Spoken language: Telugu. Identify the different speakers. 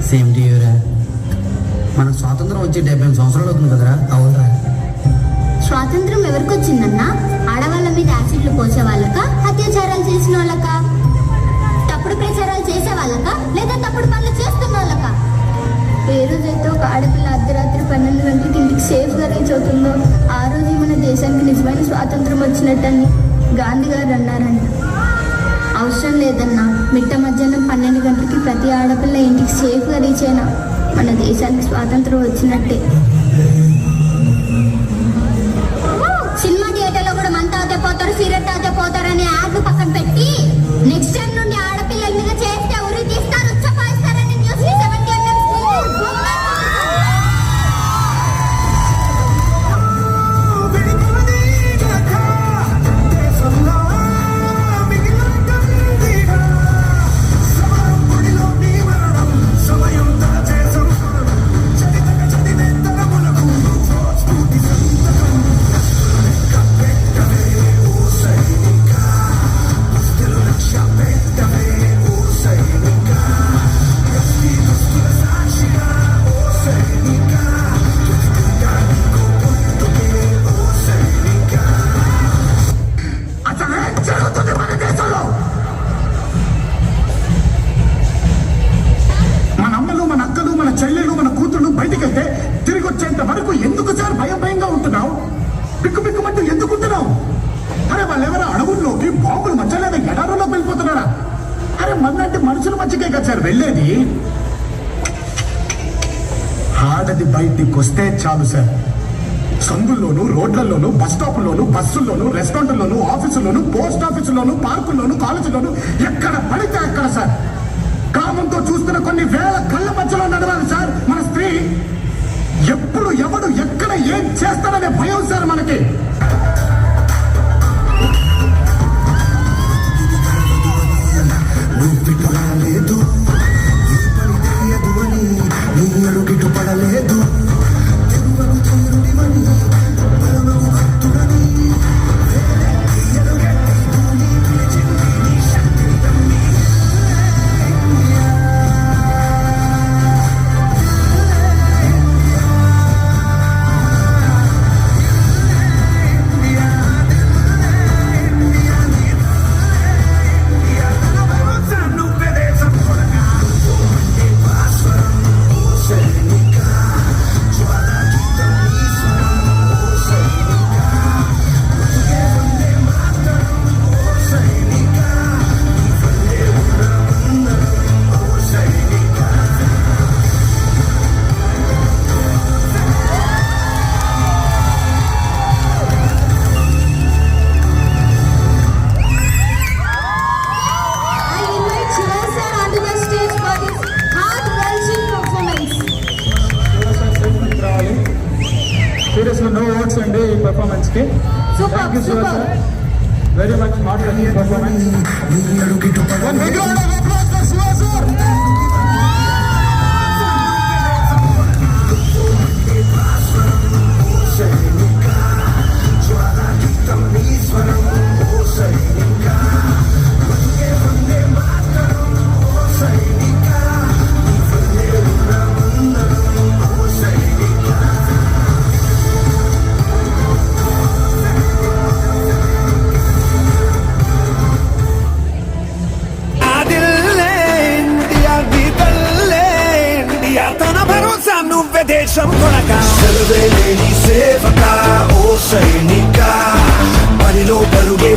Speaker 1: Same to యూరా. మనకు స్వాతంత్రం వచ్చి 70 సంవత్సరాలు అవుతుంది కదరా. అవునరా.
Speaker 2: స్వాతంత్రం ఎవరికి వచ్చిందన్నా? ఆడవాళ్ళ మీద యాసిడ్లు పోసే వాళ్ళక, అత్యాచారాలు చేసిన వాళ్ళక, తప్పుడు ప్రచారాలు చేసే వాళ్ళక, లేదా తప్పుడు పనులు చేస్తున్న వాళ్ళక? ఏ రోజైతే ఒక ఆడపిల్ల అర్ధరాత్రి 12 గంటలకి ఇంటికి సేఫ్గా రీచ్ అవుతుందో ఆ రోజు మన దేశానికి నిజమైన స్వాతంత్రం వచ్చినట్టని గాంధీ గారు అన్నారంట. అవసరం లేదన్నా, మిట్ట మధ్యాహ్నం 12 గంటలకి ప్రతి ఆడపిల్ల ఇంటికి సేఫ్గా రీచ్ అయినా మన దేశానికి స్వాతంత్రం వచ్చినట్టే. సినిమా థియేటర్లో కూడా మంట అవుతే పోతారు, సిగరెట్ అవుతే పోతారు అనే యాడ్లు పక్కన పెట్టి నెక్స్ట్ టైం నుండి ఆడపిల్లల మీద చేస్తే ఉరి తీస్తారు, ఉచ్చపాయిస్తారని న్యూస్ 70
Speaker 3: చెల్లెలు మన కూతురు బయటికెళ్తే తిరిగి వచ్చేంత వరకు ఎందుకు సార్ భయంగా ఉంటున్నావు? పిక్కుమంటూ ఎందుకుంటున్నావు? అరే వాళ్ళెవరో అడవుల్లోకి బాంబులు మధ్యలేదా ఎడారులోకి వెళ్ళిపోతున్నారా? అరే మనంటే మనుషుల మధ్యకే కదా సార్ వెళ్ళేది. ఆడది బయటికి వస్తే చాలు సార్, సందుల్లోనూ, రోడ్లలోనూ, బస్ స్టాపుల్లోనూ, బస్సుల్లోనూ, రెస్టారెంట్లోనూ, ఆఫీసుల్లోనూ, పోస్ట్ ఆఫీసుల్లోనూ, పార్కుల్లోనూ, కాలేజీల్లోనూ ఎక్కడ పడితే అక్కడ సార్ కామంతో చూస్తున్న కొన్ని వేల కళ్ళ మధ్యలో నడవాలి సార్ మన స్త్రీ. ఎప్పుడు ఎవడు ఎక్కడ ఏం చేస్తారనే భయం సార్ మనకి. పడలేదు
Speaker 4: Seriously, no words and day performance ke. Thank you so much, very much marvelous performance. One big round of applause for Shiva sir.
Speaker 5: దేశం కొనక సెలవేలేని సేవక ఓ సైనిక పనిలో పరుగే